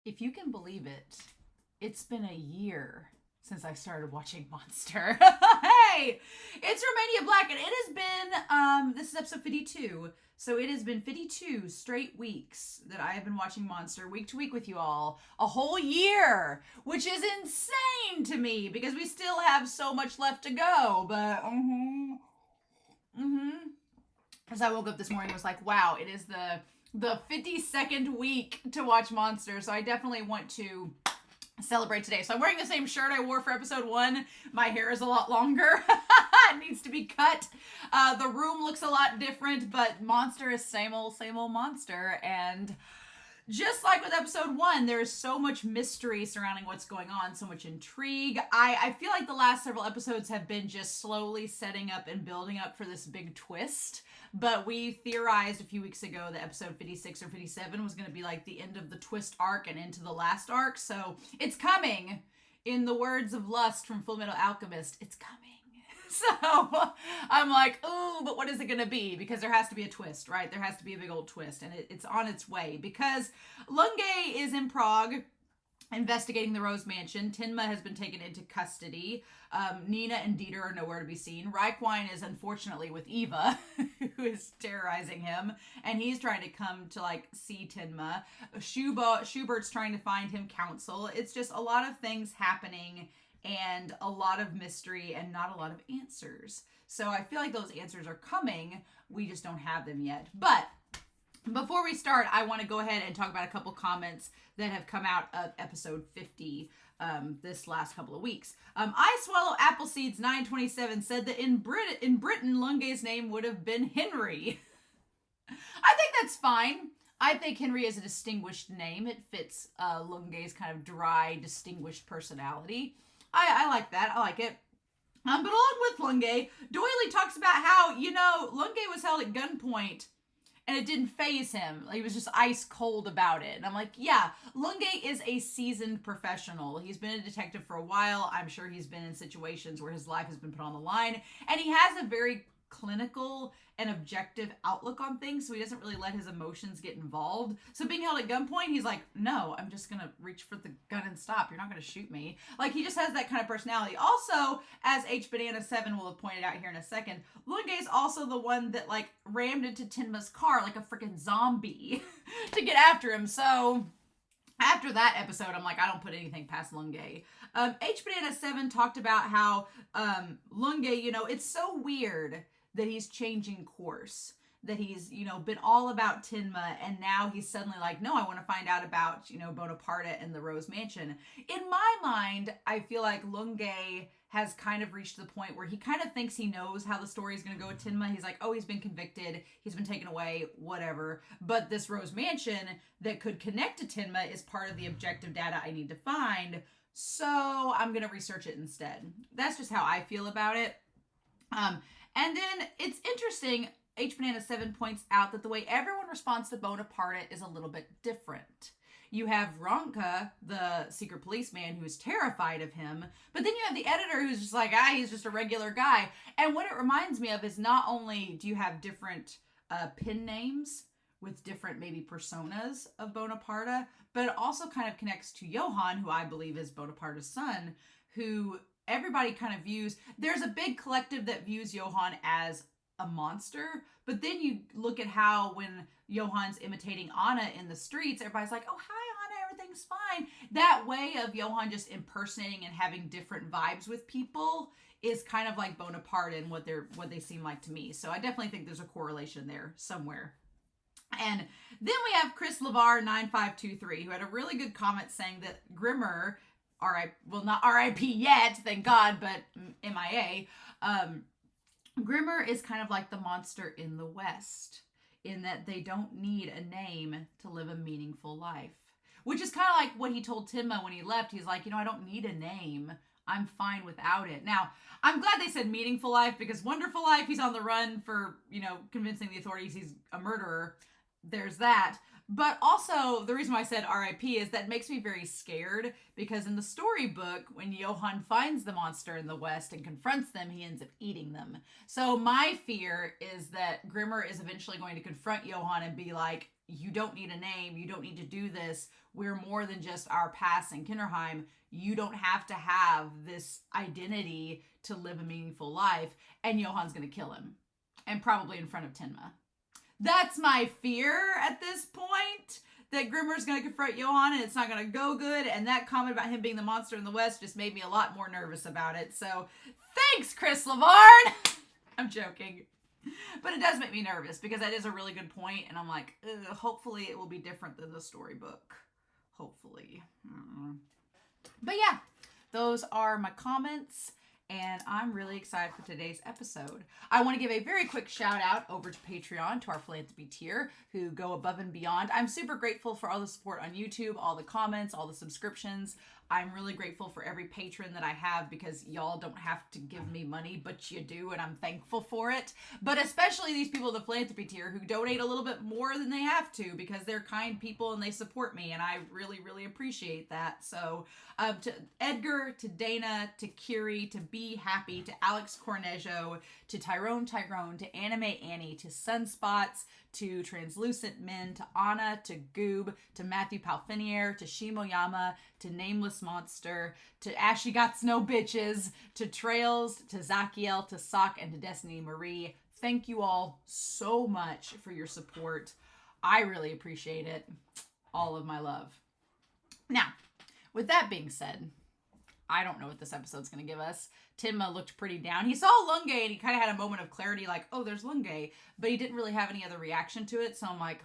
if you can believe it, it's been a year since I started watching Monster. Hey, it's Romania Black, and it has been, this is episode 52, so it has been 52 straight weeks that I have been watching Monster week to week with you all. A whole year, which is insane to me, because we still have so much left to go, but, As I woke up this morning, I was like, wow, it is the 52nd week to watch Monster, so I definitely want to celebrate today. So I'm wearing the same shirt I wore for episode 1. My hair is a lot longer. It needs to be cut. The room looks a lot different, but Monster is same old Monster. And just like with episode 1, there's so much mystery surrounding what's going on, so much intrigue. I feel like the last several episodes have been just slowly setting up and building up for this big twist. But we theorized a few weeks ago that episode 56 or 57 was going to be like the end of the twist arc and into the last arc. So it's coming. In the words of Lust from Fullmetal Alchemist, it's coming. So I'm like, ooh, but what is it going to be? Because there has to be a twist, right? There has to be a big old twist. And it's on its way. Because Lunge is in Prague investigating the Rose Mansion. Tenma has been taken into custody. Nina and Dieter are nowhere to be seen. Reichwein is unfortunately with Eva, who is terrorizing him, and he's trying to come to see Tenma. Schubert's trying to find him counsel. It's just a lot of things happening and a lot of mystery and not a lot of answers. So I feel like those answers are coming. We just don't have them yet. But before we start, I want to go ahead and talk about a couple comments that have come out of episode 50 this last couple of weeks. I Swallow Appleseeds 927 said that in Britain, Lunge's name would have been Henry. I think that's fine. I think Henry is a distinguished name. It fits Lunge's kind of dry, distinguished personality. I like that. I like it. But along with Lunge, Doily talks about how, Lunge was held at gunpoint and it didn't faze him. He was just ice cold about it. And I'm like, yeah, Lunge is a seasoned professional. He's been a detective for a while. I'm sure he's been in situations where his life has been put on the line. And he has a very clinical and objective outlook on things, so he doesn't really let his emotions get involved. So being held at gunpoint, he's like, no, I'm just gonna reach for the gun and stop. You're not gonna shoot me. He just has that kind of personality. Also, as HBanana7 will have pointed out here in a second, Lunge's also the one that rammed into Tenma's car like a freaking zombie to get after him. So after that episode, I'm like, I don't put anything past Lunge. HBanana7 talked about how Lunge, it's so weird that he's changing course, that he's, been all about Tenma, and now he's suddenly like, no, I want to find out about, Bonaparte and the Rose Mansion. In my mind, I feel like Lunge has kind of reached the point where he kind of thinks he knows how the story is going to go with Tenma. He's like, oh, he's been convicted, he's been taken away, whatever. But this Rose Mansion that could connect to Tenma is part of the objective data I need to find, so I'm going to research it instead. That's just how I feel about it. And then it's interesting, HBanana7 points out that the way everyone responds to Bonaparte is a little bit different. You have Ronka, the secret policeman, who is terrified of him, but then you have the editor who's just like, he's just a regular guy. And what it reminds me of is not only do you have different pen names with different maybe personas of Bonaparte, but it also kind of connects to Johann, who I believe is Bonaparte's son, who everybody kind of views. There's a big collective that views Johann as a monster, but then you look at how when Johann's imitating Anna in the streets, everybody's like, oh, hi, Anna, everything's fine. That way of Johann just impersonating and having different vibes with people is kind of like Bonaparte and what they seem like to me. So I definitely think there's a correlation there somewhere. And then we have Chris Lavar 9523, who had a really good comment saying that Grimmer, not RIP yet, thank God, but MIA, Grimmer is kind of like the monster in the West, in that they don't need a name to live a meaningful life. Which is kind of like what he told Tenma when he left. He's like, I don't need a name. I'm fine without it. Now, I'm glad they said meaningful life, because wonderful life, he's on the run for, convincing the authorities he's a murderer. There's that. But also, the reason why I said RIP is that makes me very scared, because in the storybook, when Johann finds the monster in the West and confronts them, he ends up eating them. So my fear is that Grimmer is eventually going to confront Johann and be like, you don't need a name. You don't need to do this. We're more than just our past in Kinderheim. You don't have to have this identity to live a meaningful life. And Johann's going to kill him. And probably in front of Tenma. That's my fear at this point. That Grimmer's going to confront Johann and it's not going to go good. And that comment about him being the monster in the West just made me a lot more nervous about it. So thanks, Chris Lavarn. I'm joking. But it does make me nervous because that is a really good point. And I'm like, hopefully it will be different than the storybook. Hopefully. But yeah, those are my comments. And I'm really excited for today's episode. I want to give a very quick shout out over to Patreon, to our philanthropy tier, who go above and beyond. I'm super grateful for all the support on YouTube, all the comments, all the subscriptions. I'm really grateful for every patron that I have because y'all don't have to give me money, but you do, and I'm thankful for it. But especially these people in the philanthropy tier who donate a little bit more than they have to because they're kind people and they support me, and I really, really appreciate that. So to Edgar, to Dana, to Kiri, to Be Happy, to Alex Cornejo, to Tyrone, to Anime Annie, to Sunspots, to Translucent Men, to Anna, to Goob, to Matthew Palfinier, to Shimoyama, to Nameless Monster, to Ashley Got Snow Bitches, to Trails, to Zakiel, to Sock, and to Destiny Marie. Thank you all so much for your support. I really appreciate it. All of my love. Now, with that being said, I don't know what this episode's going to give us. Tenma looked pretty down. He saw Lunge and he kind of had a moment of clarity like, oh, there's Lunge. But he didn't really have any other reaction to it. So I'm like,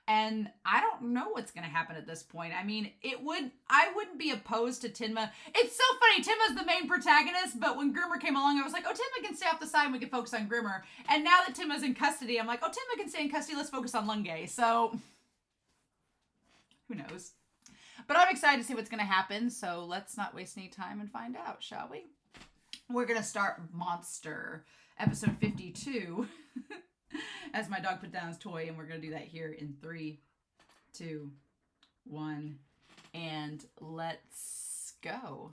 And I don't know what's going to happen at this point. I mean, I wouldn't be opposed to Tenma. It's so funny. Tenma's the main protagonist, but when Grimmer came along, I was like, oh, Tenma can stay off the side and we can focus on Grimmer. And now that Tenma's in custody, I'm like, oh, Tenma can stay in custody. Let's focus on Lunge. So who knows? But I'm excited to see what's going to happen, so let's not waste any time and find out, shall we? We're going to start Monster, episode 52, as my dog put down his toy, and we're going to do that here in 3, 2, 1, and let's go.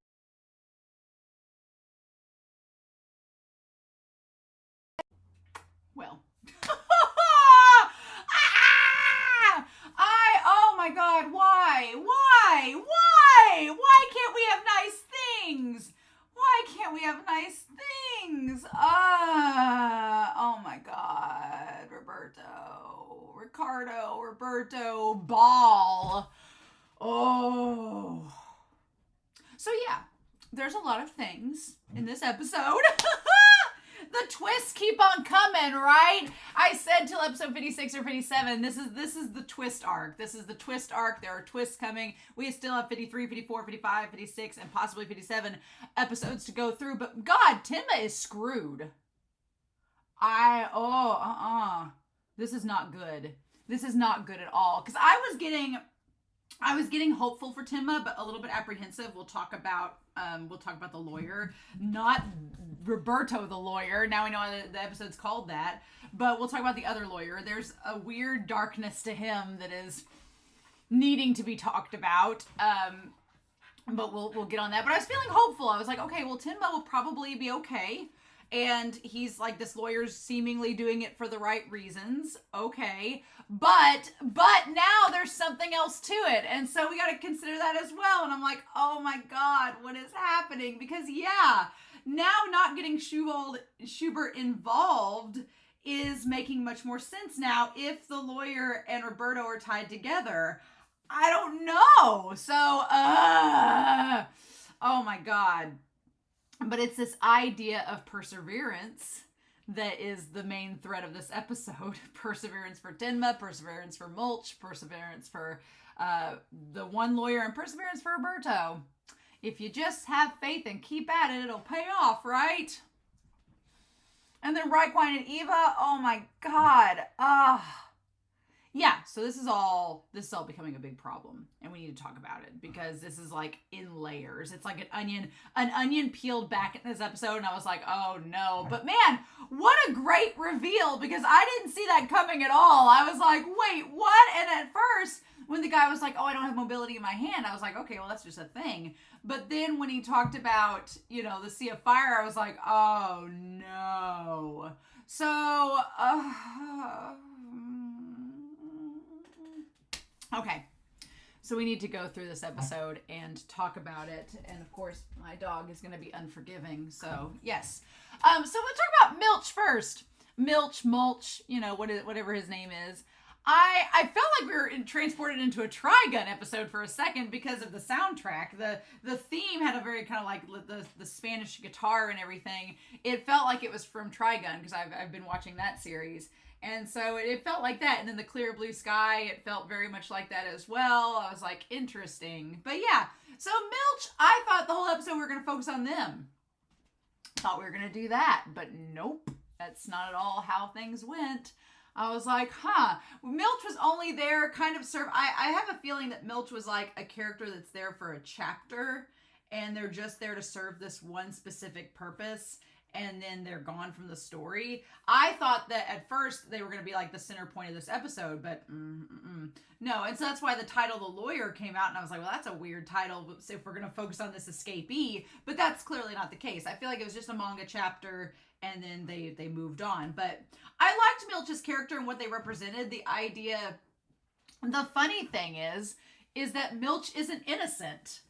Well. Oh my God, why? Why can't we have nice things? Why can't we have nice things? Oh my God, Roberto, Ball. Oh. So yeah, there's a lot of things in this episode. The twists keep on coming, right? I said till episode 56 or 57, this is the twist arc. This is the twist arc. There are twists coming. We still have 53, 54, 55, 56, and possibly 57 episodes to go through. But God, Tenma is screwed. This is not good. This is not good at all. Because I was getting hopeful for Tenma, but a little bit apprehensive. We'll talk about the lawyer, not Roberto the lawyer. Now we know the episode's called that, but we'll talk about the other lawyer. There's a weird darkness to him that is needing to be talked about. But we'll get on that. But I was feeling hopeful. I was like, okay, well, Tenma will probably be okay. And he's like, this lawyer's seemingly doing it for the right reasons. Okay. But now there's something else to it. And so we got to consider that as well. And I'm like, oh my God, what is happening? Because yeah, now not getting Schubert involved is making much more sense now if the lawyer and Roberto are tied together. I don't know. So, oh my God. But it's this idea of perseverance that is the main thread of this episode. Perseverance for Tenma, perseverance for Mulch, perseverance for the one lawyer, and perseverance for Roberto. If you just have faith and keep at it, it'll pay off, right? And then Raekwon and Eva, oh my God. Yeah, so this is all becoming a big problem, and we need to talk about it because this is like in layers. It's like an onion peeled back in this episode, and I was like, oh no. But man, what a great reveal, because I didn't see that coming at all. I was like, wait, what? And at first, when the guy was like, oh, I don't have mobility in my hand, I was like, okay, well, that's just a thing. But then when he talked about, you know, the Sea of Fire, I was like, oh, no. So, okay. So we need to go through this episode and talk about it. And of course, my dog is going to be unforgiving. So, yes. So let's talk about Milch first. Mulch, you know, whatever his name is. I felt like we were transported into a Trigun episode for a second because of the soundtrack. The theme had a very kind of like the Spanish guitar and everything. It felt like it was from Trigun because I've been watching that series. And so it felt like that. And then the clear blue sky, it felt very much like that as well. I was like, interesting. But yeah, so Milch, I thought the whole episode we were going to focus on them. Thought we were going to do that, but nope. That's not at all how things went. I was like, Milch was only there kind of I have a feeling that Milch was like a character that's there for a chapter, and they're just there to serve this one specific purpose, and then they're gone from the story. I thought that at first they were going to be like the center point of this episode, but no. And so that's why the title The Lawyer came out, and I was like, well, that's a weird title if we're going to focus on this escapee, but that's clearly not the case. I feel like it was just a manga chapter, and then they moved on. But I liked Milch's character and what they represented. The idea, the funny thing is that Milch isn't innocent.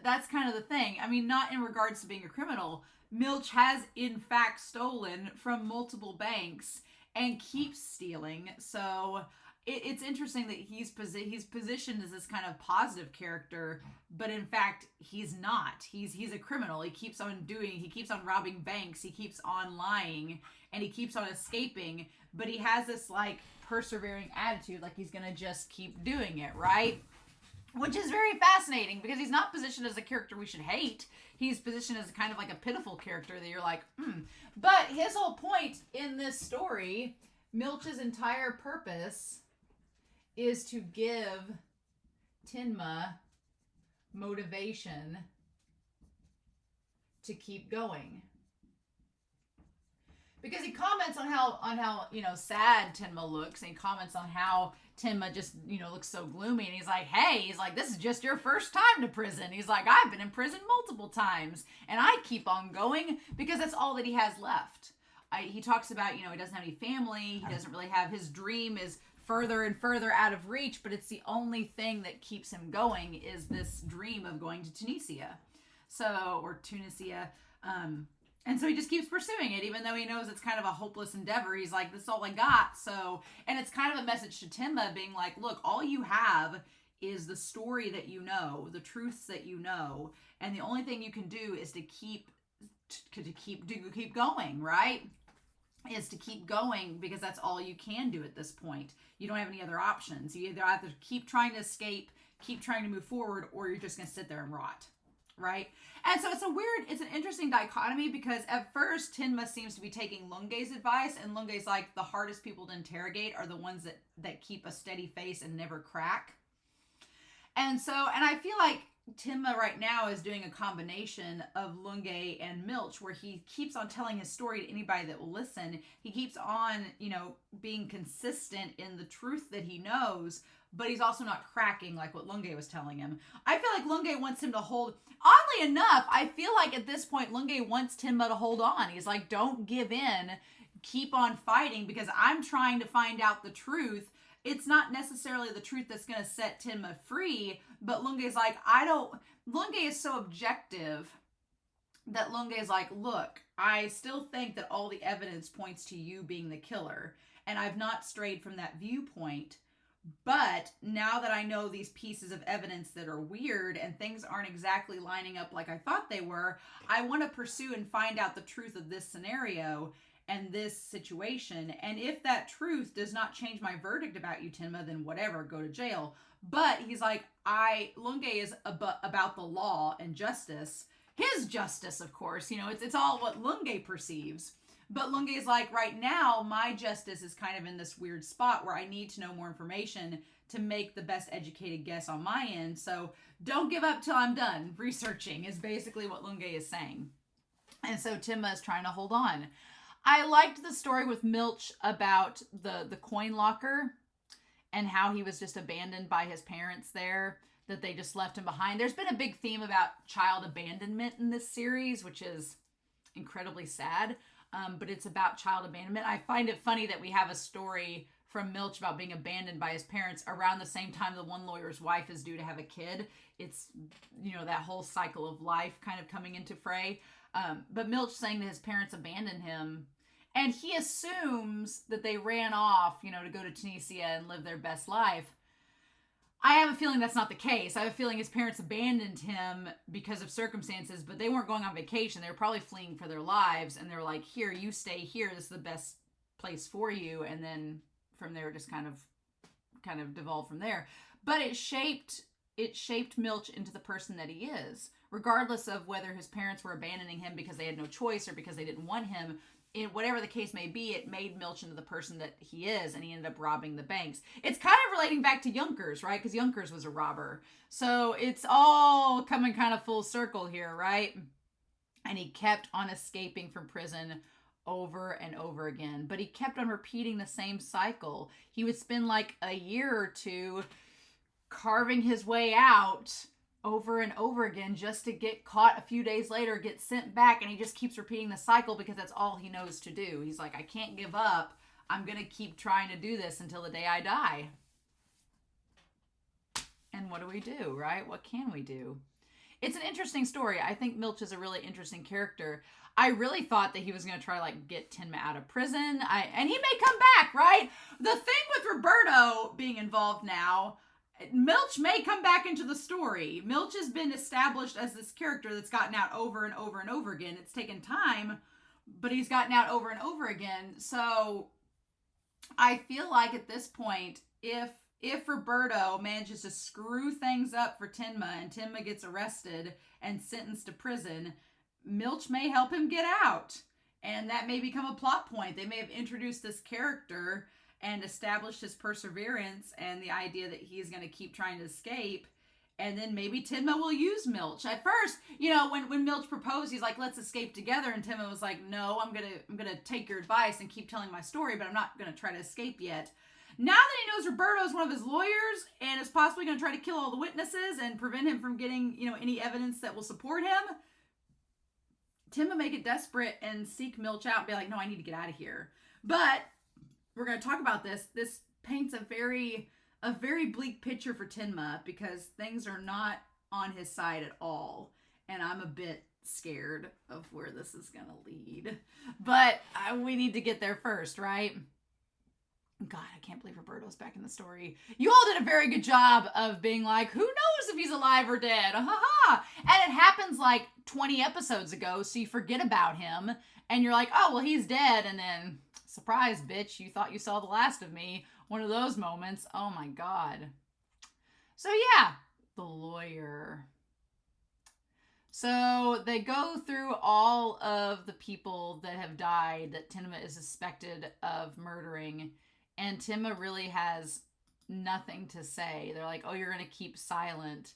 That's kind of the thing. I mean, not in regards to being a criminal. Milch has, in fact, stolen from multiple banks and keeps stealing. So it's interesting that he's positioned as this kind of positive character, but in fact, he's not. He's a criminal. He keeps on robbing banks. He keeps on lying, and he keeps on escaping, but he has this, like, persevering attitude, like he's going to just keep doing it, right? Which is very fascinating because he's not positioned as a character we should hate. He's positioned as kind of like a pitiful character that you're like, But his whole point in this story, Milch's entire purpose is to give Tenma motivation to keep going. Because he comments on how you know, sad Tenma looks, and he comments on how Tenma just, you know, looks so gloomy, and he's like, this is just your first time to prison. He's like, I've been in prison multiple times, and I keep on going because that's all that he has left. He talks about, you know, he doesn't have any family, he doesn't really have, his dream is further and further out of reach, but it's the only thing that keeps him going is this dream of going to Tunisia. And so he just keeps pursuing it, even though he knows it's kind of a hopeless endeavor. He's like, this is all I got. So, and it's kind of a message to Tenma being like, look, all you have is the story that you know, the truths that you know, and the only thing you can do is to keep going, right? Is to keep going, because that's all you can do at this point. You don't have any other options. You either have to keep trying to escape, keep trying to move forward, or you're just going to sit there and rot. Right? And so it's an interesting dichotomy, because at first Tenma seems to be taking Lunge's advice, and Lunge's like, the hardest people to interrogate are the ones that keep a steady face and never crack. And I feel like Tenma right now is doing a combination of Lunge and Milch, where he keeps on telling his story to anybody that will listen. He keeps on, you know, being consistent in the truth that he knows, but he's also not cracking like what Lunge was telling him. I feel like Lunge wants him to hold. Oddly enough, I feel like at this point, Lunge wants Tenma to hold on. He's like, don't give in. Keep on fighting, because I'm trying to find out the truth. It's not necessarily the truth that's going to set Tenma free, but Lunge's like, Lunge is so objective that Lunge's like, look, I still think that all the evidence points to you being the killer, and I've not strayed from that viewpoint. But now that I know these pieces of evidence that are weird and things aren't exactly lining up like I thought they were, I want to pursue and find out the truth of this scenario and this situation. And if that truth does not change my verdict about you, Tenma, then whatever, go to jail. But he's like, Lunge is about the law and justice. His justice, of course, you know, it's all what Lunge perceives. But Lunge is like, right now, my justice is kind of in this weird spot where I need to know more information to make the best educated guess on my end. So don't give up till I'm done researching, is basically what Lunge is saying. And so Tenma is trying to hold on. I liked the story with Milch about the coin locker and how he was just abandoned by his parents there, that they just left him behind. There's been a big theme about child abandonment in this series, which is incredibly sad, but it's about child abandonment. I find it funny that we have a story from Milch about being abandoned by his parents around the same time the one lawyer's wife is due to have a kid. It's, that whole cycle of life kind of coming into fray. But Milch saying that his parents abandoned him, and he assumes that they ran off, to go to Tunisia and live their best life. I have a feeling that's not the case. I have a feeling his parents abandoned him because of circumstances, but they weren't going on vacation. They were probably fleeing for their lives, and they were like, here, you stay here. This is the best place for you. And then from there, just kind of devolved from there. But it shaped Milch into the person that he is, regardless of whether his parents were abandoning him because they had no choice or because they didn't want him. In whatever the case may be, it made Milch into the person that he is, and he ended up robbing the banks. It's kind of relating back to Junkers, right? Because Junkers was a robber. So it's all coming kind of full circle here, right? And he kept on escaping from prison over and over again. But he kept on repeating the same cycle. He would spend like a year or two carving his way out over and over again just to get caught a few days later, get sent back, and he just keeps repeating the cycle because that's all he knows to do. He's like, I can't give up. I'm going to keep trying to do this until the day I die. And what do we do, right? What can we do? It's an interesting story. I think Milch is a really interesting character. I really thought that he was going to try get Tenma out of prison. And he may come back, right? The thing with Roberto being involved now, Milch may come back into the story. Milch has been established as this character that's gotten out over and over and over again. It's taken time, but he's gotten out over and over again. So I feel like at this point, if Roberto manages to screw things up for Tenma and Tenma gets arrested and sentenced to prison, Milch may help him get out. And that may become a plot point. They may have introduced this character and established his perseverance and the idea that he's going to keep trying to escape. And then maybe Tenma will use Milch. At first, when Milch proposed, he's like, let's escape together. And Tenma was like, no, I'm going to take your advice and keep telling my story, but I'm not going to try to escape yet. Now that he knows Roberto is one of his lawyers and is possibly going to try to kill all the witnesses and prevent him from getting, any evidence that will support him, Tenma may get desperate and seek Milch out and be like, no, I need to get out of here. But we're going to talk about this. This paints a very bleak picture for Tenma because things are not on his side at all. And I'm a bit scared of where this is going to lead. But we need to get there first, right? God, I can't believe Roberto's back in the story. You all did a very good job of being like, who knows if he's alive or dead? Ha. And it happens 20 episodes ago, so you forget about him. And you're like, oh, well, he's dead. And then, surprise, bitch, you thought you saw the last of me. One of those moments. Oh, my God. So, yeah, the lawyer. So they go through all of the people that have died that Tenma is suspected of murdering. And Tenma really has nothing to say. They're like, oh, you're going to keep silent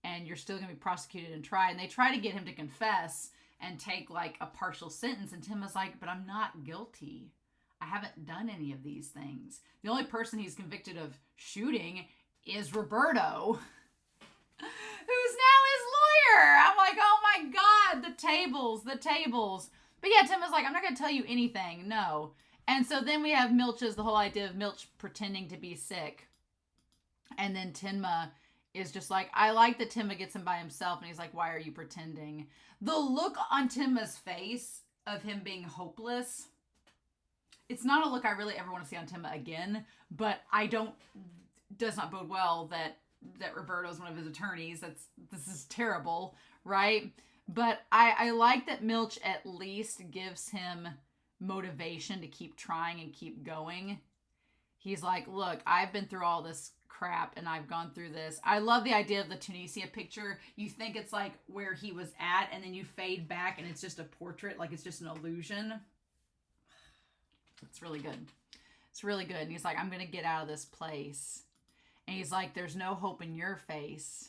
and you're still going to be prosecuted and tried. And they try to get him to confess and take a partial sentence. And Tenma's like, but I'm not guilty. I haven't done any of these things. The only person he's convicted of shooting is Roberto, who's now his lawyer. I'm like, oh my God, the tables. But yeah, Tenma's like, I'm not going to tell you anything. No. And so then we have the whole idea of Milch pretending to be sick. And then Tenma is just like, I like that Tenma gets him by himself. And he's like, why are you pretending? The look on Tenma's face of him being hopeless, it's not a look I really ever want to see on Tenma again. But does not bode well that Roberto's one of his attorneys. This is terrible, right? But I like that Milch at least gives him motivation to keep trying and keep going. He's like, look, I've been through all this crap and I've gone through this. I love the idea of the Tunisia picture. You think it's where he was at and then you fade back and it's just a portrait, it's just an illusion. It's really good. It's really good. And he's like, I'm going to get out of this place. And he's like, there's no hope in your face,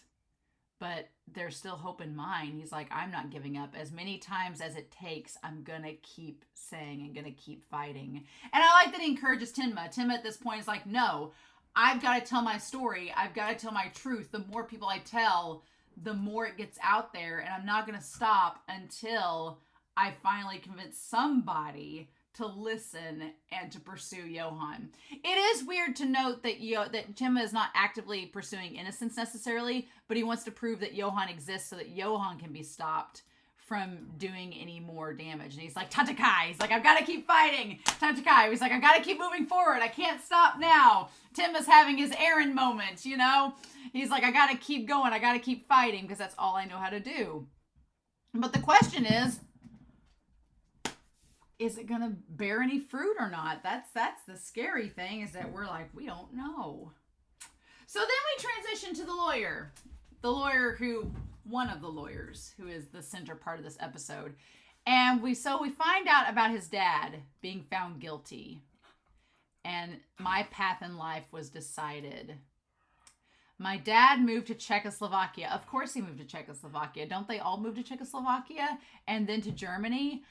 but there's still hope in mine. He's like, I'm not giving up. As many times as it takes, I'm going to keep saying and going to keep fighting. And I like that he encourages Tenma. Tenma at this point is like, no, I've got to tell my story. I've got to tell my truth. The more people I tell, the more it gets out there. And I'm not going to stop until I finally convince somebody to listen and to pursue Johan. It is weird to note that that Tenma is not actively pursuing innocence necessarily, but he wants to prove that Johan exists so that Johan can be stopped from doing any more damage. And he's like, Tatakai. He's like, I've got to keep fighting. Tatakai. He's like, I've got to keep moving forward. I can't stop now. Tenma's having his Aaron moment, you know? He's like, I got to keep going. I got to keep fighting because that's all I know how to do. But the question is it going to bear any fruit or not? That's the scary thing, is that we're like, we don't know. So then we transition to the lawyer. The lawyer one of the lawyers who is the center part of this episode. And we find out about his dad being found guilty. And my path in life was decided. My dad moved to Czechoslovakia. Of course he moved to Czechoslovakia. Don't they all move to Czechoslovakia and then to Germany?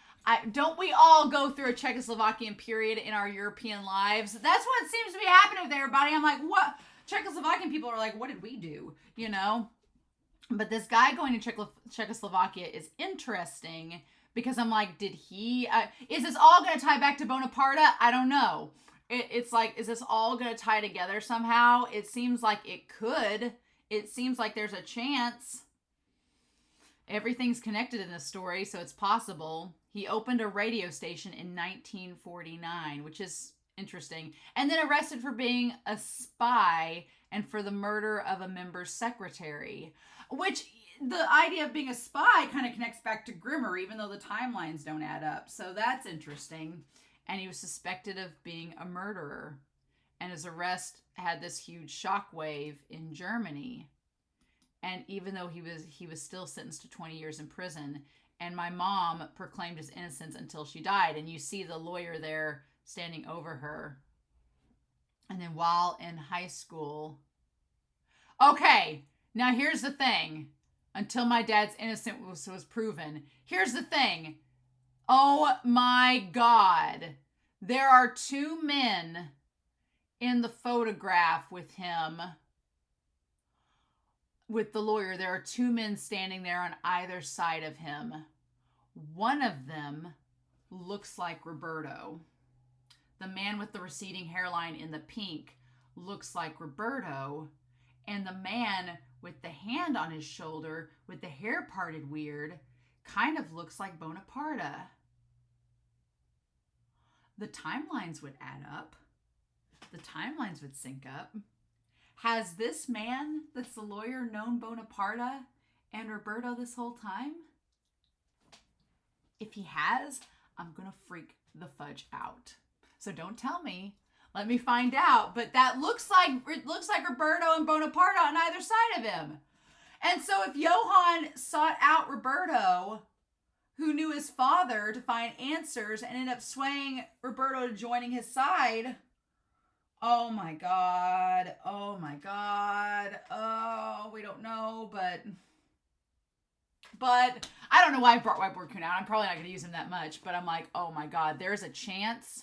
Don't we all go through a Czechoslovakian period in our European lives? That's what seems to be happening with everybody. I'm like, what? Czechoslovakian people are like, what did we do? You know? But this guy going to Czechoslovakia is interesting because I'm like, did he... is this all going to tie back to Bonaparte? I don't know. It's like, is this all going to tie together somehow? It seems like it could. It seems like there's a chance. Everything's connected in this story, so it's possible. He opened a radio station in 1949, which is interesting. And then arrested for being a spy and for the murder of a member's secretary. Which, the idea of being a spy kind of connects back to Grimmer, even though the timelines don't add up. So that's interesting. And he was suspected of being a murderer. And his arrest had this huge shockwave in Germany. And even though he was still sentenced to 20 years in prison, and my mom proclaimed his innocence until she died. And you see the lawyer there standing over her. And then while in high school... Okay, now here's the thing. Until my dad's innocence was proven. Here's the thing. Oh my God. There are two men in the photograph with him. With the lawyer, there are two men standing there on either side of him. One of them looks like Roberto. The man with the receding hairline in the pink looks like Roberto. And the man with the hand on his shoulder, with the hair parted weird, kind of looks like Bonaparte. The timelines would add up. The timelines would sync up. Has this man that's the lawyer known Bonaparte and Roberto this whole time? If he has, I'm going to freak the fudge out. So don't tell me. Let me find out. But it looks like Roberto and Bonaparte on either side of him. And so if Johan sought out Roberto, who knew his father, to find answers and ended up swaying Roberto to joining his side... Oh my God. Oh my God. Oh, we don't know, but I don't know why I brought Whiteboard Coon out. I'm probably not going to use him that much, but I'm like, oh my God, there's a chance.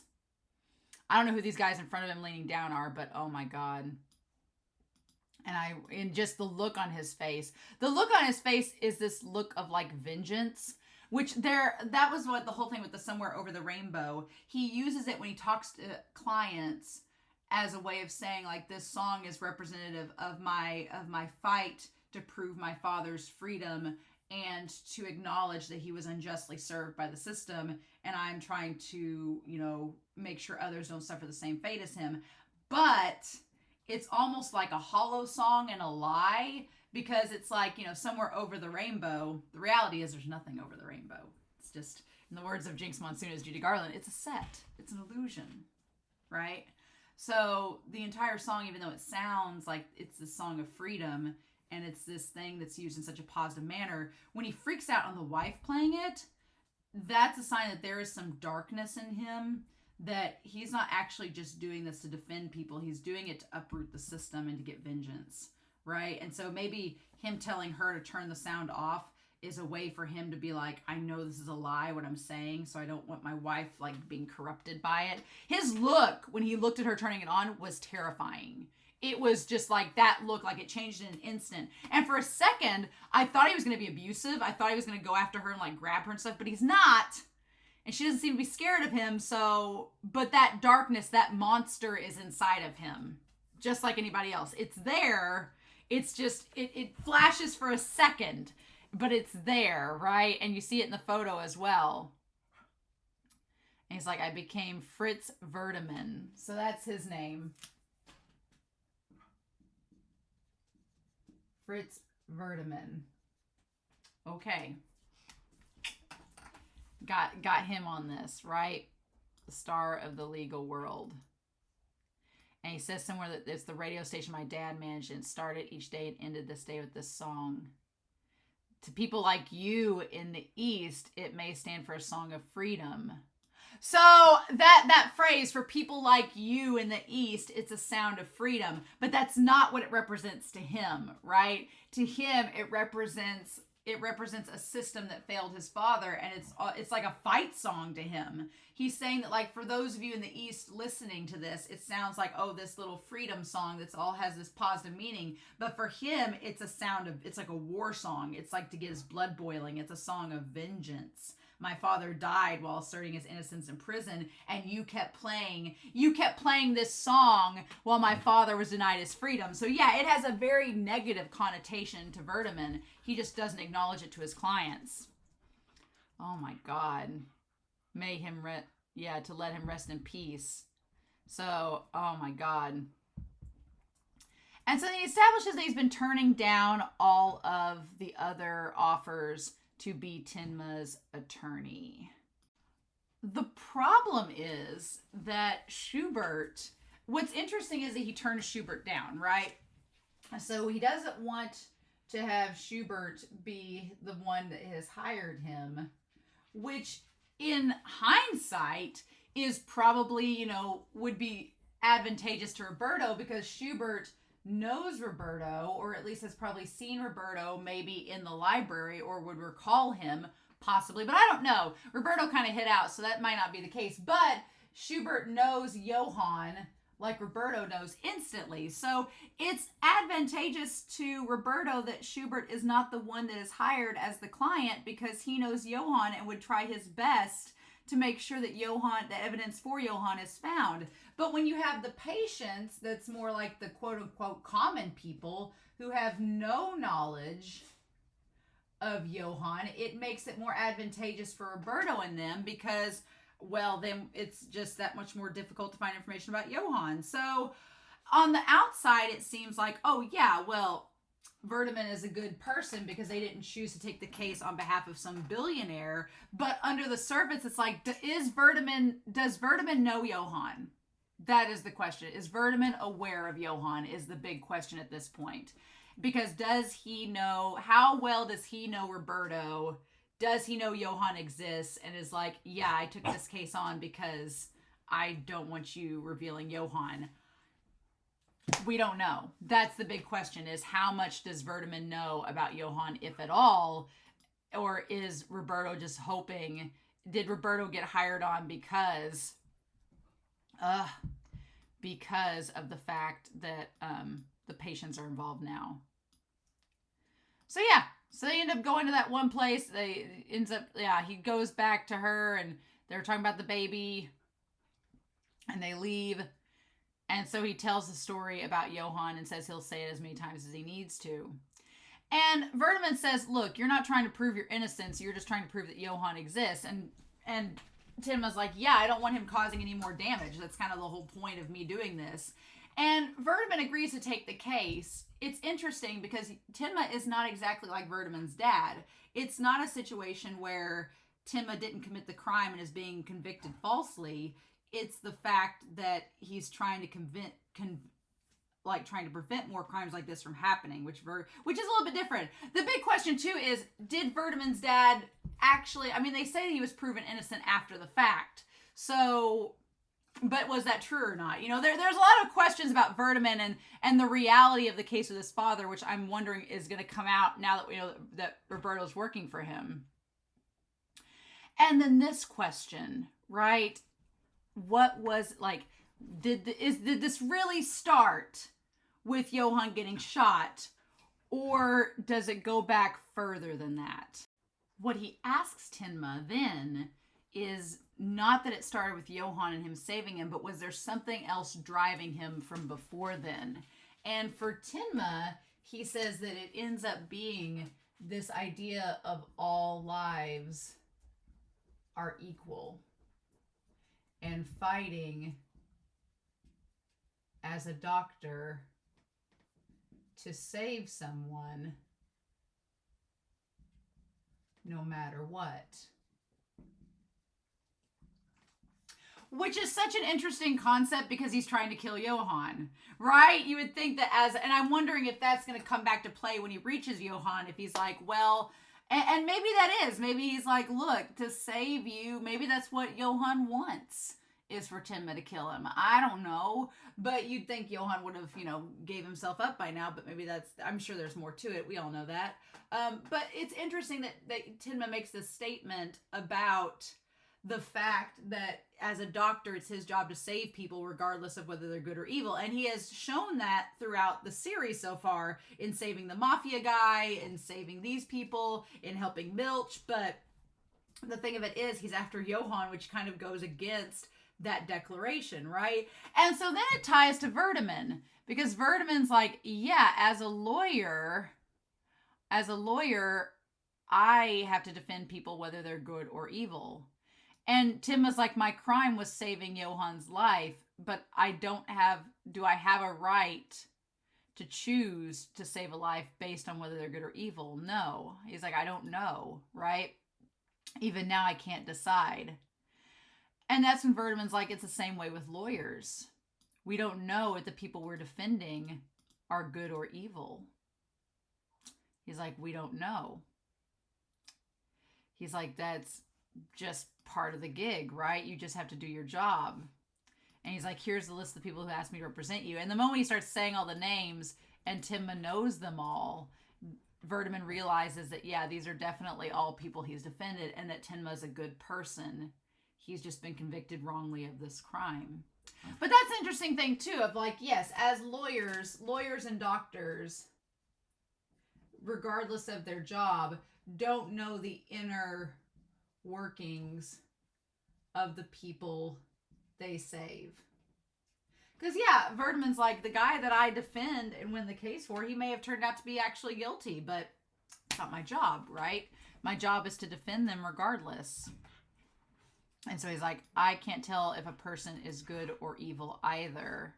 I don't know who these guys in front of him leaning down are, but oh my God. And just the look on his face. The look on his face is this look of like vengeance, which that was what the whole thing with the Somewhere Over the Rainbow. He uses it when he talks to clients as a way of saying, like, this song is representative of my fight to prove my father's freedom and to acknowledge that he was unjustly served by the system, and I'm trying to, you know, make sure others don't suffer the same fate as him. But it's almost like a hollow song and a lie, because it's like, you know, somewhere over the rainbow. The reality is there's nothing over the rainbow. It's just, in the words of Jinx Monsoon's Judy Garland, it's a set. It's an illusion, right? So the entire song, even though it sounds like it's the song of freedom and it's this thing that's used in such a positive manner, when he freaks out on the wife playing it, that's a sign that there is some darkness in him, that he's not actually just doing this to defend people. He's doing it to uproot the system and to get vengeance, right? And so maybe him telling her to turn the sound off is a way for him to be like, I know this is a lie, what I'm saying, so I don't want my wife, like, being corrupted by it. His look, when he looked at her turning it on, was terrifying. it was just like that look, like it changed in an instant. And for a second, I thought he was going to be abusive. I thought he was going to go after her and like grab her and stuff, but he's not. And she doesn't seem to be scared of him. So, but that darkness, that monster is inside of him, just like anybody else. It's there. It's just, it flashes for a second, but it's there, right? And you see it in the photo as well. And he's like, I became Fritz Verdeman. So that's his name. Fritz Verdeman. Okay. Got him on this, right? The star of the legal world. And he says somewhere that it's the radio station my dad managed and started each day and ended this day with this song. To people like you in the East, it may stand for a song of freedom. So that phrase, for people like you in the East, it's a sound of freedom. But that's not what it represents to him, right? To him, it represents a system that failed his father, and it's like a fight song to him. He's saying that, like, for those of you in the East listening to this, it sounds like, oh, this little freedom song that's all has this positive meaning. But for him, it's a sound of, it's like a war song. It's like to get his blood boiling. It's a song of vengeance. My father died while asserting his innocence in prison, and you kept playing this song while my father was denied his freedom. So yeah, it has a very negative connotation to Verdeman. He just doesn't acknowledge it to his clients. Oh my God. May him to let him rest in peace. So, oh my God. And so he establishes that he's been turning down all of the other offers to be Tenma's attorney. The problem is that Schubert, what's interesting is that he turns Schubert down, right? So he doesn't want to have Schubert be the one that has hired him, which in hindsight is probably, would be advantageous to Roberto, because Schubert knows Roberto, or at least has probably seen Roberto maybe in the library, or would recall him possibly, but I don't know. Roberto kind of hid out, so that might not be the case, but Schubert knows Johann like Roberto knows instantly. So it's advantageous to Roberto that Schubert is not the one that is hired as the client, because he knows Johann and would try his best to make sure that the evidence for Johann is found. But when you have the patients, that's more like the quote-unquote common people who have no knowledge of Johann, it makes it more advantageous for Roberto and them, because, well, then it's just that much more difficult to find information about Johann. So on the outside, it seems like, oh yeah, well, Verdeman is a good person because they didn't choose to take the case on behalf of some billionaire. But under the surface, it's like, does Verdeman know Johann? That is the question. Is Verdeman aware of Johann is the big question at this point. Because does he know, how well does he know Roberto? Does he know Johann exists and is like, yeah, I took this case on because I don't want you revealing Johann? We don't know. That's the big question, is how much does Verdeman know about Johann, if at all? Or is Roberto just hoping, did Roberto get hired on because of the fact that the patients are involved now? So yeah, so they end up going to that one place. He goes back to her and they're talking about the baby and they leave. And so he tells the story about Johann and says he'll say it as many times as he needs to. And Verdeman says, look, you're not trying to prove your innocence. You're just trying to prove that Johann exists. And Tenma's like, yeah, I don't want him causing any more damage. That's kind of the whole point of me doing this. And Verdeman agrees to take the case. It's interesting because Tenma is not exactly like Verdeman's dad. It's not a situation where Tenma didn't commit the crime and is being convicted falsely. It's the fact that he's trying to trying to prevent more crimes like this from happening, which is a little bit different. The big question too is, did Verdeman's dad actually, they say he was proven innocent after the fact. So, but was that true or not? There's a lot of questions about Verdeman and the reality of the case with his father, which I'm wondering is going to come out now that we know that Roberto's working for him. And then this question, right? What was, like, did this really start with Johann getting shot, or does it go back further than that? What he asks Tenma then is not that it started with Johann and him saving him, but was there something else driving him from before then? And for Tenma, he says that it ends up being this idea of all lives are equal, and fighting as a doctor to save someone no matter what. Which is such an interesting concept because he's trying to kill Johann, right? You would think that and I'm wondering if that's going to come back to play when he reaches Johann, if he's like, well, and maybe that is, maybe he's like, look, to save you, maybe that's what Johann wants, is for Tenma to kill him. I don't know, but you'd think Johann would have, gave himself up by now, but maybe I'm sure there's more to it. We all know that. But it's interesting that Tenma makes this statement about the fact that as a doctor, it's his job to save people regardless of whether they're good or evil. And he has shown that throughout the series so far in saving the mafia guy, in saving these people, in helping Milch. But the thing of it is, he's after Johann, which kind of goes against that declaration, right? And so then it ties to Verdeman, because Verdeman's like, yeah, as a lawyer, I have to defend people whether they're good or evil. And Tim was like, my crime was saving Johann's life, but do I have a right to choose to save a life based on whether they're good or evil? No. He's like, I don't know, right? Even now I can't decide. And that's when Verdeman's like, it's the same way with lawyers. We don't know if the people we're defending are good or evil. He's like, we don't know. He's like, that's just part of the gig, right? You just have to do your job. And he's like, here's the list of people who asked me to represent you. And the moment he starts saying all the names and Tenma knows them all, Verdeman realizes that, yeah, these are definitely all people he's defended, and that Tenma's a good person. He's just been convicted wrongly of this crime. But that's an interesting thing, too, of like, yes, as lawyers and doctors, regardless of their job, don't know the inner workings of the people they save. Because, yeah, Verdeman's like, the guy that I defend and win the case for, he may have turned out to be actually guilty, but it's not my job, right? My job is to defend them regardless. And so he's like, I can't tell if a person is good or evil either.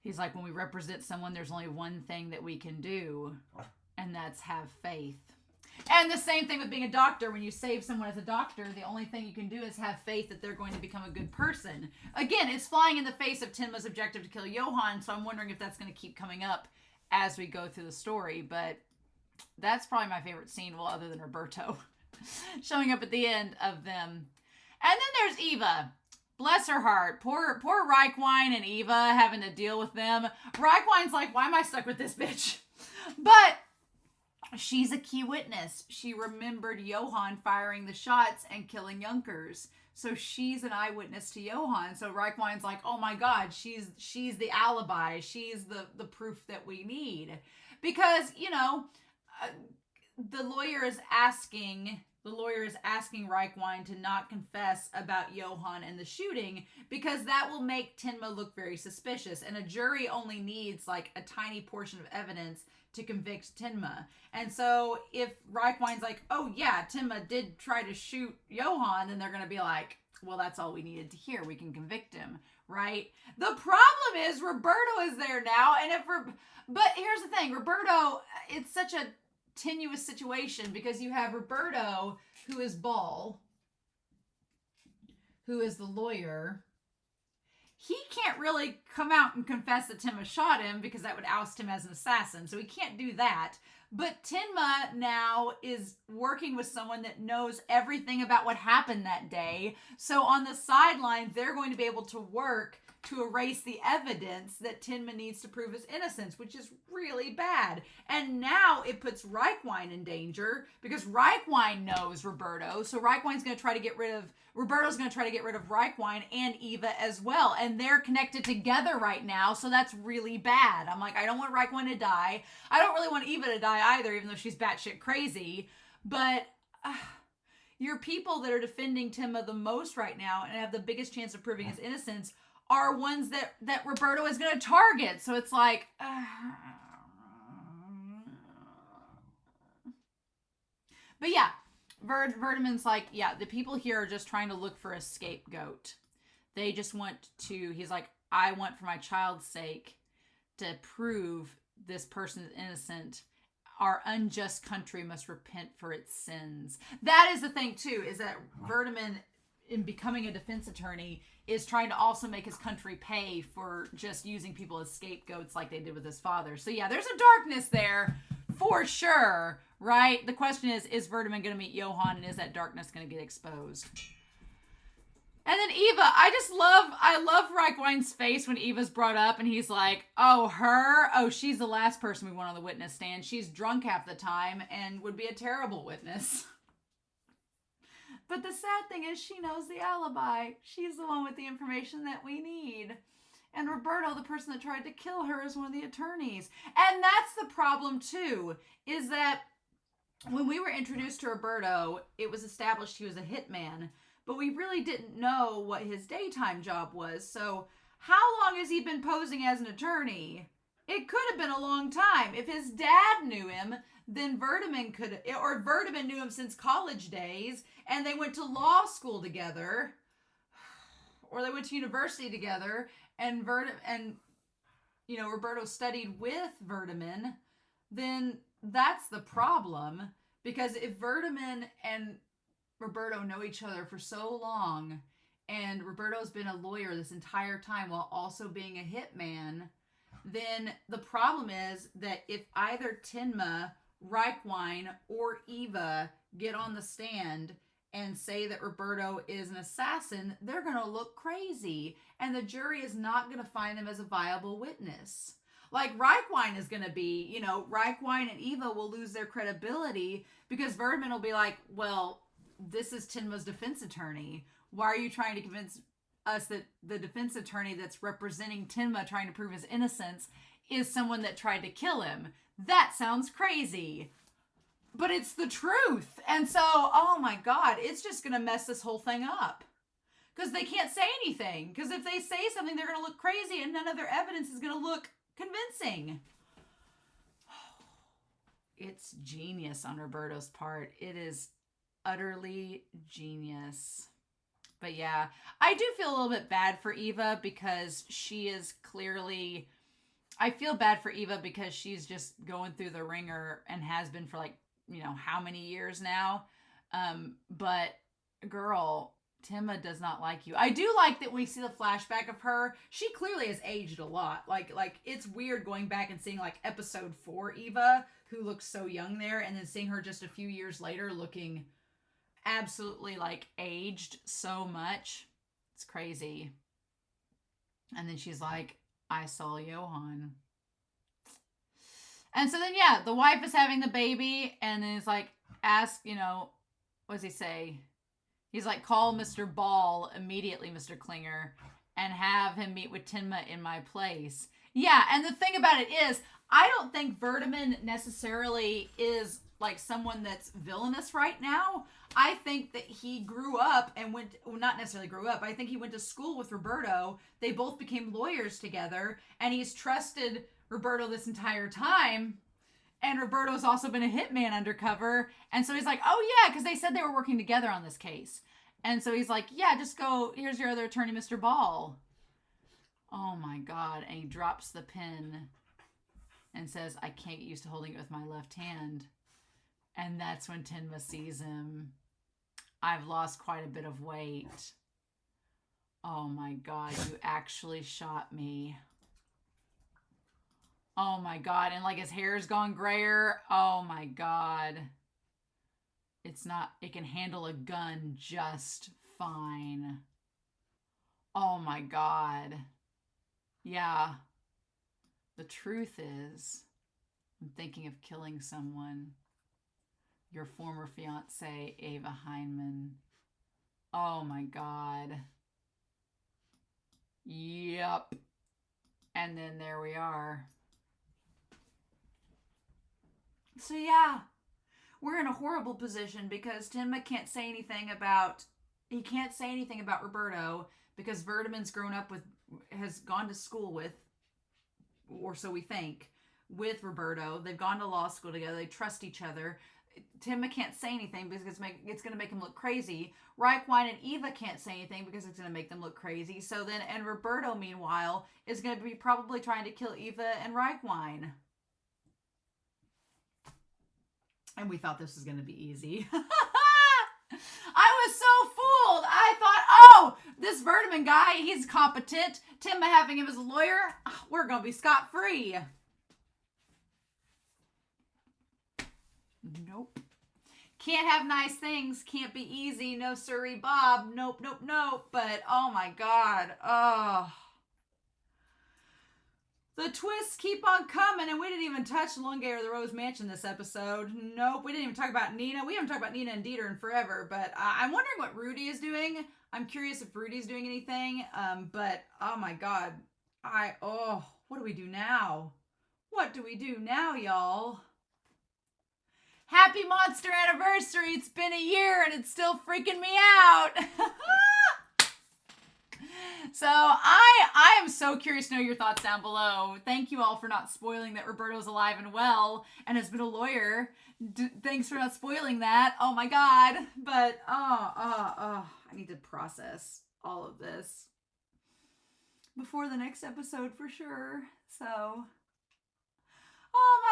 He's like, when we represent someone, there's only one thing that we can do, and that's have faith. And the same thing with being a doctor. When you save someone as a doctor, the only thing you can do is have faith that they're going to become a good person. Again, it's flying in the face of Tenma's objective to kill Johann, so I'm wondering if that's going to keep coming up as we go through the story. But that's probably my favorite scene, well, other than Roberto showing up at the end of them. And then there's Eva. Bless her heart. Poor Reichwein and Eva having to deal with them. Reichwein's like, why am I stuck with this bitch? But she's a key witness. She remembered Johann firing the shots and killing Junkers. So she's an eyewitness to Johann. So Reichwein's like, oh my God, she's the alibi. She's the proof that we need. Because, the lawyer is asking Reichwein to not confess about Johann and the shooting, because that will make Tenma look very suspicious. And a jury only needs like a tiny portion of evidence to convict Tenma. And so if Reichwein's like, oh yeah, Tenma did try to shoot Johann, then they're going to be like, well, that's all we needed to hear. We can convict him, right? The problem is Roberto is there now. But here's the thing, Roberto, it's such a tenuous situation because you have Roberto, who is Ball, who is the lawyer. He can't really come out and confess that Tenma shot him because that would oust him as an assassin. So he can't do that. But Tenma now is working with someone that knows everything about what happened that day. So on the sidelines, they're going to be able to work to erase the evidence that Tenma needs to prove his innocence, which is really bad. And now it puts Reichwein in danger because Reichwein knows Roberto. So Reichwein's going to try to get rid of, Roberto's going to try to get rid of Reichwein and Eva as well. And they're connected together right now. So that's really bad. I'm like, I don't want Reichwein to die. I don't really want Eva to die either, even though she's batshit crazy. But your people that are defending Tenma the most right now and have the biggest chance of proving his innocence are ones that Roberto is going to target. So it's like, but yeah, Vertiman's like, yeah, the people here are just trying to look for a scapegoat. They just want to, he's like, I want for my child's sake to prove this person is innocent. Our unjust country must repent for its sins. That is the thing too, is that Vertiman, in becoming a defense attorney, is trying to also make his country pay for just using people as scapegoats like they did with his father. So yeah, there's a darkness there for sure, right? The question is Vertiman going to meet Johann, and is that darkness going to get exposed? And then Eva, I love Reichwein's face when Eva's brought up and he's like, oh, her? Oh, she's the last person we want on the witness stand. She's drunk half the time and would be a terrible witness. But the sad thing is she knows the alibi. She's the one with the information that we need. And Roberto, the person that tried to kill her, is one of the attorneys. And that's the problem too, is that when we were introduced to Roberto, it was established he was a hitman. But we really didn't know what his daytime job was. So how long has he been posing as an attorney? It could have been a long time. If his dad knew him, then Vertiman could, or Vertiman knew him since college days, and they went to law school together, or they went to university together, and Roberto studied with Vertiman, then that's the problem. Because if Vertiman and Roberto know each other for so long, and Roberto's been a lawyer this entire time while also being a hitman, then the problem is that if either Tenma, Reichwein, or Eva get on the stand and say that Roberto is an assassin, they're going to look crazy, and the jury is not going to find them as a viable witness. Like Reichwein is going to be, Reichwein and Eva will lose their credibility because Vertiman will be like, well, this is Tenma's defense attorney. Why are you trying to convince us that the defense attorney that's representing Tenma trying to prove his innocence is someone that tried to kill him? That sounds crazy. But it's the truth. And so, oh my God, it's just going to mess this whole thing up. Because they can't say anything. Because if they say something, they're going to look crazy and none of their evidence is going to look convincing. It's genius on Roberto's part. It is utterly genius. But yeah, I do feel a little bit bad for Eva because she is clearly, I feel bad for Eva because she's just going through the ringer and has been for like, how many years now. But girl, Tenma does not like you. I do like that we see the flashback of her. She clearly has aged a lot. Like it's weird going back and seeing like episode 4 Eva, who looks so young there, and then seeing her just a few years later looking absolutely like aged so much. It's crazy. And then she's like, I saw Johann. And so then, yeah, the wife is having the baby, and then it's like, ask, what does he say? He's like, call Mr. Ball immediately, Mr. Klinger, and have him meet with Tenma in my place. Yeah, and the thing about it is, I don't think Vertiman necessarily is like someone that's villainous right now. I think that he grew up and not necessarily grew up. I think he went to school with Roberto. They both became lawyers together, and he's trusted Roberto this entire time. And Roberto's also been a hitman undercover. And so he's like, oh yeah, because they said they were working together on this case. And so he's like, yeah, just go, here's your other attorney, Mr. Ball. Oh my God. And he drops the pen and says, I can't get used to holding it with my left hand. And that's when Tenma sees him. I've lost quite a bit of weight. Oh my God, you actually shot me. Oh my God. And like his hair's gone grayer. Oh my God. It can handle a gun just fine. Oh my God. Yeah. The truth is, I'm thinking of killing someone. Your former fiance, Ava Heineman. Oh my God. Yep. And then there we are. So yeah, we're in a horrible position because Tenma can't say anything about Roberto because Vertiman's has gone to school with, or so we think, with Roberto. They've gone to law school together. They trust each other. Tenma can't say anything because it's going to make him look crazy. Reichwein and Eva can't say anything because it's going to make them look crazy. So then, and Roberto, meanwhile, is going to be probably trying to kill Eva and Reichwein. And we thought this was going to be easy. I was so fooled. I thought, oh, this Vertiman guy, he's competent. Tenma having him as a lawyer, we're going to be scot-free. Nope. Can't have nice things. Can't be easy. No siree, Bob. Nope, nope, nope. But, oh my God. Oh. The twists keep on coming, and we didn't even touch Lungay or the Rose Mansion this episode. Nope, we didn't even talk about Nina. We haven't talked about Nina and Dieter in forever, but I'm wondering what Rudy is doing. I'm curious if Rudy's doing anything, but oh my God. What do we do now? What do we do now, y'all? Happy Monster Anniversary! It's been a year, and it's still freaking me out! So I am so curious to know your thoughts down below. Thank you all for not spoiling that Roberto's alive and well and has been a lawyer. Thanks for not spoiling that. Oh my God. But, I need to process all of this before the next episode for sure. So, oh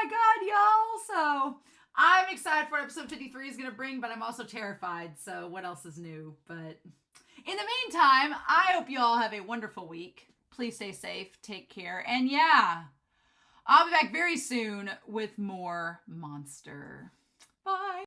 my God, y'all. So, I'm excited for what episode 53 is going to bring, but I'm also terrified. So, what else is new? But in the meantime, I hope you all have a wonderful week. Please stay safe, take care, and yeah, I'll be back very soon with more Monster. Bye.